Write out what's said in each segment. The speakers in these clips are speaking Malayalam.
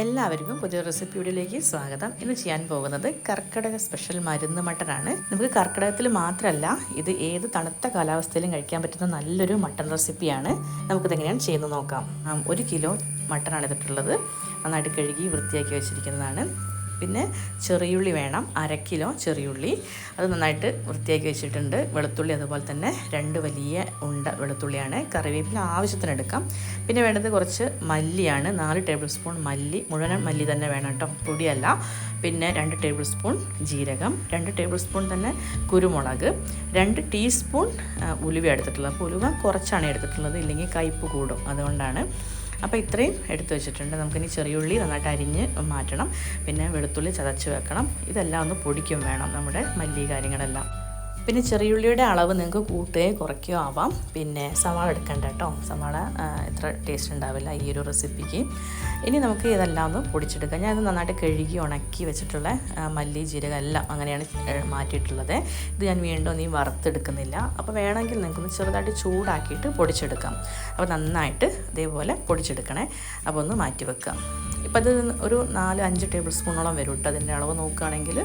എല്ലാവർക്കും പുതിയ റെസിപ്പി വീഡിയോയിലേക്ക് സ്വാഗതം. ഇന്ന് ചെയ്യാൻ പോകുന്നത് കർക്കിടക സ്പെഷ്യൽ മരുന്ന് മട്ടനാണ്. നമുക്ക് കർക്കിടകത്തിൽ മാത്രമല്ല, ഇത് ഏത് തണുത്ത കാലാവസ്ഥയിലും കഴിക്കാൻ പറ്റുന്ന നല്ലൊരു മട്ടൻ റെസിപ്പിയാണ്. നമുക്കിതെങ്ങനെയാണ് ചെയ്യുന്നത് നോക്കാം. 1 കിലോ മട്ടനാണ് എടുത്തിട്ടുള്ളത്. നന്നായിട്ട് കഴുകി വൃത്തിയാക്കി വെച്ചിരിക്കുന്നതാണ്. പിന്നെ ചെറിയുള്ളി വേണം, 1/2 കിലോ ചെറിയുള്ളി, അത് നന്നായിട്ട് വൃത്തിയാക്കി വെച്ചിട്ടുണ്ട്. വെളുത്തുള്ളി അതുപോലെ തന്നെ 2 വലിയ ഉണ്ട വെളുത്തുള്ളിയാണ്. കറിവേപ്പില ആവശ്യത്തിന് എടുക്കാം. പിന്നെ വേണ്ടത് കുറച്ച് മല്ലിയാണ്, 4 ടേബിൾ സ്പൂൺ മല്ലി, മുഴുവൻ മല്ലി തന്നെ വേണം കേട്ടോ, പൊടിയല്ല. പിന്നെ 2 ടേബിൾ സ്പൂൺ ജീരകം, 2 ടേബിൾ സ്പൂൺ തന്നെ കുരുമുളക്, 2 ടീസ്പൂൺ ഉലുവ എടുത്തിട്ടുള്ളത്. അപ്പോൾ ഉലുവ കുറച്ചാണ് എടുത്തിട്ടുള്ളത്, ഇല്ലെങ്കിൽ കയ്പ്പ് കൂടും, അതുകൊണ്ടാണ്. അപ്പോൾ ഇത്രയും എടുത്തു വെച്ചിട്ടുണ്ട്. നമുക്കിനി ചെറിയുള്ളി നന്നായിട്ട് അരിഞ്ഞ് മാറ്റണം. പിന്നെ വെളുത്തുള്ളി ചതച്ച് വെക്കണം. ഇതെല്ലാം ഒന്ന് പൊടിക്കും വേണം, നമ്മുടെ മല്ലി കാര്യങ്ങളെല്ലാം. പിന്നെ ചെറിയുള്ളിയുടെ അളവ് നിങ്ങൾക്ക് കൂട്ടുകയോ കുറയ്ക്കുകയോ ആവാം. പിന്നെ സവാള എടുക്കണ്ട കേട്ടോ, സവാള എത്ര ടേസ്റ്റ് ഉണ്ടാവില്ല ഈ ഒരു റെസിപ്പിക്ക്. ഇനി നമുക്ക് ഇതെല്ലാം ഒന്ന് പൊടിച്ചെടുക്കാം. ഞാനത് നന്നായിട്ട് കഴുകി ഉണക്കി വെച്ചിട്ടുള്ള മല്ലി ജീരകം എല്ലാം അങ്ങനെയാണ് മാറ്റിയിട്ടുള്ളത്. ഇത് ഞാൻ വീണ്ടും വറുത്തെടുക്കുന്നില്ല. അപ്പോൾ വേണമെങ്കിൽ നിങ്ങൾക്കൊന്ന് ചെറുതായിട്ട് ചൂടാക്കിയിട്ട് പൊടിച്ചെടുക്കാം. അപ്പോൾ നന്നായിട്ട് ഇതേപോലെ പൊടിച്ചെടുക്കണേ. അപ്പോൾ ഒന്ന് മാറ്റി വെക്കാം. ഇപ്പം അത് ഒരു 4-5 ടേബിൾ സ്പൂണോളം വരും കേട്ടോ. അതിൻ്റെ അളവ് നോക്കുകയാണെങ്കിൽ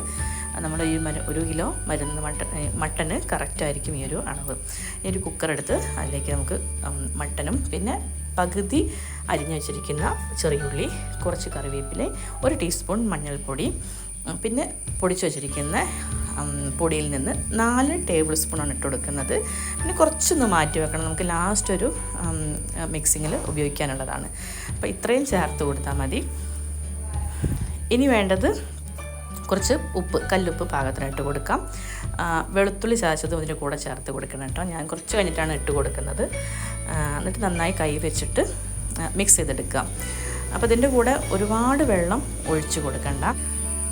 നമ്മുടെ ഈ 1 കിലോ മരുന്ന് മട്ടന് കറക്റ്റായിരിക്കും ഈ ഒരു അളവ്. ഈ ഒരു കുക്കർ എടുത്ത് അതിലേക്ക് നമുക്ക് മട്ടനും പിന്നെ പകുതി അരിഞ്ഞു വെച്ചിരിക്കുന്ന ചെറിയുള്ളി, കുറച്ച് കറിവേപ്പില, 1 ടീസ്പൂൺ മഞ്ഞൾപ്പൊടി, പിന്നെ പൊടിച്ചു വെച്ചിരിക്കുന്ന പൊടിയിൽ നിന്ന് 4 ടേബിൾ സ്പൂണാണ് ഇട്ട് കൊടുക്കുന്നത്. പിന്നെ കുറച്ചൊന്ന് മാറ്റി വെക്കണം, നമുക്ക് ലാസ്റ്റ് ഒരു മിക്സിങ്ങിൽ ഉപയോഗിക്കാനുള്ളതാണ്. അപ്പോൾ ഇത്രയും ചേർത്ത് കൊടുത്താൽ മതി. ഇനി വേണ്ടത് കുറച്ച് ഉപ്പ്, കല്ലുപ്പ് പാകത്തിനായിട്ട് കൊടുക്കാം. വെളുത്തുള്ളി ചതച്ചതും ഇതിൻ്റെ കൂടെ ചേർത്ത് കൊടുക്കണം കേട്ടോ. ഞാൻ കുറച്ച് കഴിഞ്ഞിട്ടാണ് ഇട്ട് കൊടുക്കുന്നത്. എന്നിട്ട് നന്നായി കൈ വെച്ചിട്ട് മിക്സ് ചെയ്തെടുക്കാം. അപ്പോൾ ഇതിൻ്റെ കൂടെ ഒരുപാട് വെള്ളം ഒഴിച്ച് കൊടുക്കണ്ട.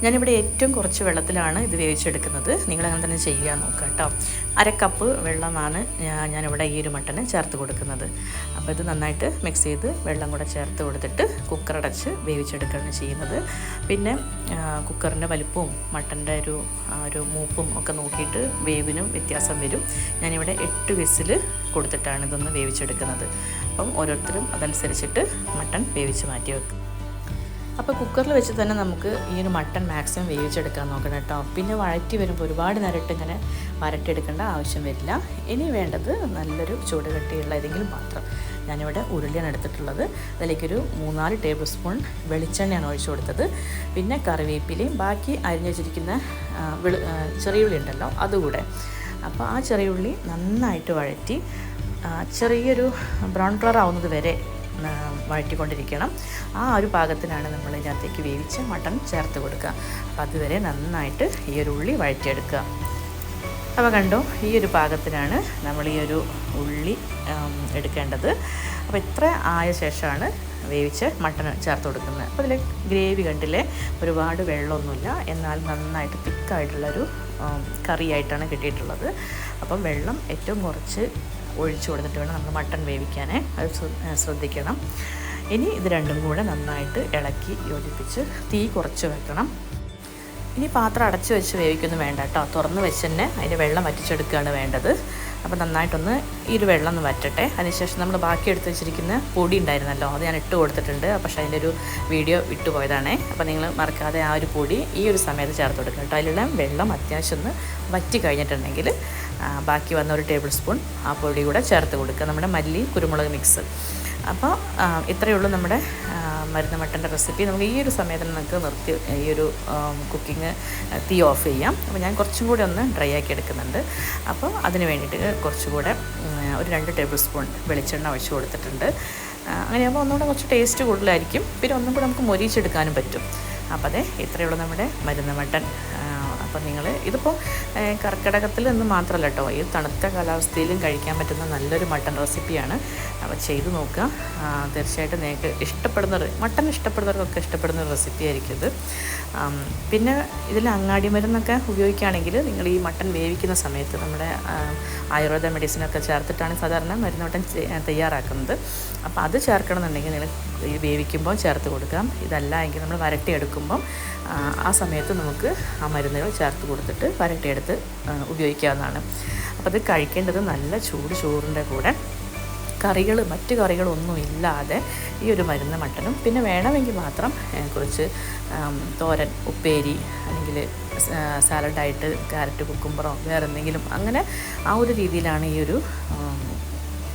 ഞാനിവിടെ ഏറ്റവും കുറച്ച് വെള്ളത്തിലാണ് ഇത് വേവിച്ചെടുക്കുന്നത്. നിങ്ങളങ്ങനെ തന്നെ ചെയ്യാൻ നോക്കുക കേട്ടോ. 1/2 കപ്പ് വെള്ളമാണ് ഞാനിവിടെ ഈ ഒരു മട്ടന് ചേർത്ത് കൊടുക്കുന്നത്. അപ്പോൾ ഇത് നന്നായിട്ട് മിക്സ് ചെയ്ത് വെള്ളം കൂടെ ചേർത്ത് കൊടുത്തിട്ട് കുക്കറടച്ച് വേവിച്ചെടുക്കുകയാണ് ചെയ്യുന്നത്. പിന്നെ കുക്കറിൻ്റെ വലിപ്പവും മട്ടൻ്റെ ഒരു മൂപ്പും ഒക്കെ നോക്കിയിട്ട് വേവിനും വ്യത്യാസം വരും. ഞാനിവിടെ 8 വിസിൽ കൊടുത്തിട്ടാണ് ഇതൊന്ന് വേവിച്ചെടുക്കുന്നത്. അപ്പം ഓരോരുത്തരും അതനുസരിച്ചിട്ട് മട്ടൻ വേവിച്ച് മാറ്റി വെക്കും. അപ്പോൾ കുക്കറിൽ വെച്ച് തന്നെ നമുക്ക് ഈ ഒരു മട്ടൺ മാക്സിമം വേവിച്ചെടുക്കാൻ നോക്കണം കേട്ടോ. പിന്നെ വഴറ്റി വരുമ്പോൾ ഒരുപാട് നേരിട്ട് ഇങ്ങനെ വരട്ടിയെടുക്കേണ്ട ആവശ്യം വരില്ല. ഇനി വേണ്ടത് നല്ലൊരു ചൂട് കട്ടിയുള്ള ഏതെങ്കിലും പാത്രം. ഞാനിവിടെ ഉരുളിയാണ് എടുത്തിട്ടുള്ളത്. അതിലേക്കൊരു 3-4 ടേബിൾ സ്പൂൺ വെളിച്ചെണ്ണയാണ് ഒഴിച്ചു കൊടുത്തത്. പിന്നെ കറിവേപ്പിലയും ബാക്കി അരിഞ്ഞു വെച്ചിരിക്കുന്ന ചെറിയുള്ളി ഉണ്ടല്ലോ, അതുകൂടെ. അപ്പോൾ ആ ചെറിയുള്ളി നന്നായിട്ട് വഴറ്റി ചെറിയൊരു ബ്രൗൺ കളർ ആവുന്നത് വരെ വഴറ്റിക്കൊണ്ടിരിക്കണം. ആ ഒരു പാകത്തിനാണ് നമ്മൾ ഇതിനകത്തേക്ക് വേവിച്ച് മട്ടൺ ചേർത്ത് കൊടുക്കുക. അപ്പോൾ അതുവരെ നന്നായിട്ട് ഈ ഒരു ഉള്ളി വഴറ്റിയെടുക്കുക. അപ്പോൾ കണ്ടോ, ഈ ഒരു പാകത്തിനാണ് നമ്മൾ ഈ ഒരു ഉള്ളി എടുക്കേണ്ടത്. അപ്പോൾ ഇത്ര ആയ ശേഷമാണ് വേവിച്ച് മട്ടൺ ചേർത്ത് കൊടുക്കുന്നത്. അപ്പോൾ ഇതിൽ ഗ്രേവി കണ്ടില്ലേ, ഒരുപാട് വെള്ളമൊന്നുമില്ല, എന്നാൽ നന്നായിട്ട് തിക്കായിട്ടുള്ളൊരു കറിയായിട്ടാണ് കിട്ടിയിട്ടുള്ളത്. അപ്പം വെള്ളം ഏറ്റവും കുറച്ച് ഒഴിച്ചു കൊടുത്തിട്ട് വേണം നമ്മൾ മട്ടൺ വേവിക്കാനേ, അത് ശ്രദ്ധിക്കണം. ഇനി ഇത് രണ്ടും കൂടെ നന്നായിട്ട് ഇളക്കി യോജിപ്പിച്ച് തീ കുറച്ച് വെക്കണം. ഇനി പാത്രം അടച്ച് വെച്ച് വേവിക്കൊന്നും വേണ്ട കേട്ടോ, തുറന്ന് വെച്ച് തന്നെ അതിൻ്റെ വെള്ളം വറ്റിച്ചെടുക്കുകയാണ് വേണ്ടത്. അപ്പോൾ നന്നായിട്ടൊന്ന് ഈ ഒരു വെള്ളം ഒന്ന് വറ്റട്ടെ. അതിനുശേഷം നമ്മൾ ബാക്കി എടുത്ത് വെച്ചിരിക്കുന്ന പൊടി ഉണ്ടായിരുന്നല്ലോ, അത് ഞാൻ ഇട്ട് കൊടുത്തിട്ടുണ്ട്. പക്ഷേ അതിൻ്റെ ഒരു വീഡിയോ ഇട്ടുപോയതാണേ. അപ്പോൾ നിങ്ങൾ മറക്കാതെ ആ ഒരു പൊടി ഈ ഒരു സമയത്ത് ചേർത്ത് കൊടുക്കുക കേട്ടോ. അതിലുള്ള വെള്ളം അത്യാവശ്യം ഒന്ന് വറ്റി കഴിഞ്ഞിട്ടുണ്ടെങ്കിൽ ബാക്കി വന്ന 1 ടേബിൾ സ്പൂൺ ആ പൊടി കൂടെ ചേർത്ത് കൊടുക്കുക, നമ്മുടെ മല്ലി കുരുമുളക് മിക്സ്. അപ്പോൾ ഇത്രയേ ഉള്ളൂ നമ്മുടെ മരുന്ന് മട്ടൻ്റെ റെസിപ്പി. നമുക്ക് ഈ ഒരു സമയത്ത് നമുക്ക് നിർത്തി ഈ ഒരു കുക്കിംഗ് തീ ഓഫ് ചെയ്യാം. അപ്പോൾ ഞാൻ കുറച്ചും കൂടെ ഒന്ന് ഡ്രൈ ആക്കി എടുക്കുന്നുണ്ട്. അപ്പോൾ അതിന് വേണ്ടിയിട്ട് കുറച്ചുകൂടെ ഒരു 2 ടേബിൾ സ്പൂൺ വെളിച്ചെണ്ണ ഒഴിച്ച് കൊടുത്തിട്ടുണ്ട്. അങ്ങനെയാകുമ്പോൾ ഒന്നുകൂടെ കുറച്ച് ടേസ്റ്റ് കൂടുതലായിരിക്കും. പിന്നെ ഒന്നും കൂടെ നമുക്ക് മൊരിച്ചെടുക്കാനും പറ്റും. അപ്പോൾ അതെ, ഇത്രയേ ഉള്ളൂ നമ്മുടെ മരുന്ന് മട്ടൻ. അപ്പോൾ നിങ്ങൾ ഇതിപ്പോൾ കർക്കിടകത്തിൽ നിന്ന് മാത്രമല്ല കേട്ടോ, ഈ തണുത്ത കാലാവസ്ഥയിലും കഴിക്കാൻ പറ്റുന്ന നല്ലൊരു മട്ടൺ റെസിപ്പിയാണ്. അപ്പോൾ ചെയ്ത് നോക്കുക. തീർച്ചയായിട്ടും നിങ്ങൾക്ക് മട്ടൺ ഇഷ്ടപ്പെടുന്നവർക്കൊക്കെ ഇഷ്ടപ്പെടുന്ന ഒരു റെസിപ്പി ആയിരിക്കും ഇത്. പിന്നെ ഇതിൽ അങ്ങാടി മരുന്നൊക്കെ ഉപയോഗിക്കുകയാണെങ്കിൽ നിങ്ങൾ ഈ മട്ടൺ വേവിക്കുന്ന സമയത്ത് നമ്മുടെ ആയുർവേദ മെഡിസിനൊക്കെ ചേർത്തിട്ടാണ് സാധാരണ മരുന്ന് മട്ടൺ തയ്യാറാക്കുന്നത്. അപ്പോൾ അത് ചേർക്കണമെന്നുണ്ടെങ്കിൽ നിങ്ങൾ ഈ വേവിക്കുമ്പോൾ ചേർത്ത് കൊടുക്കാം. ഇതല്ല എങ്കിൽ നമ്മൾ വരട്ടിയെടുക്കുമ്പം ആ സമയത്ത് നമുക്ക് ആ മരുന്നുകൾ ചേർത്ത് കൊടുത്തിട്ട് വരട്ടിയെടുത്ത് ഉപയോഗിക്കാവുന്നതാണ്. അപ്പോൾ അത് കഴിക്കേണ്ടത് നല്ല ചൂട് ചോറിൻ്റെ കൂടെ മറ്റ് കറികളൊന്നും ഇല്ലാതെ ഈ ഒരു മരുന്ന് മട്ടനും പിന്നെ വേണമെങ്കിൽ മാത്രം കുറച്ച് തോരൻ, ഉപ്പേരി അല്ലെങ്കിൽ സാലഡായിട്ട് ക്യാരറ്റ്, കുക്കുംബറോ വേറെ എന്തെങ്കിലും അങ്ങനെ ആ ഒരു രീതിയിലാണ് ഈ ഒരു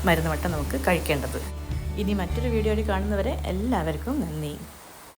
മരുന്ന് മട്ടൻ നമുക്ക് കഴിക്കേണ്ടത്. ഇനി മറ്റൊരു വീഡിയോയിൽ കാണുന്നവരെ എല്ലാവർക്കും നന്ദി.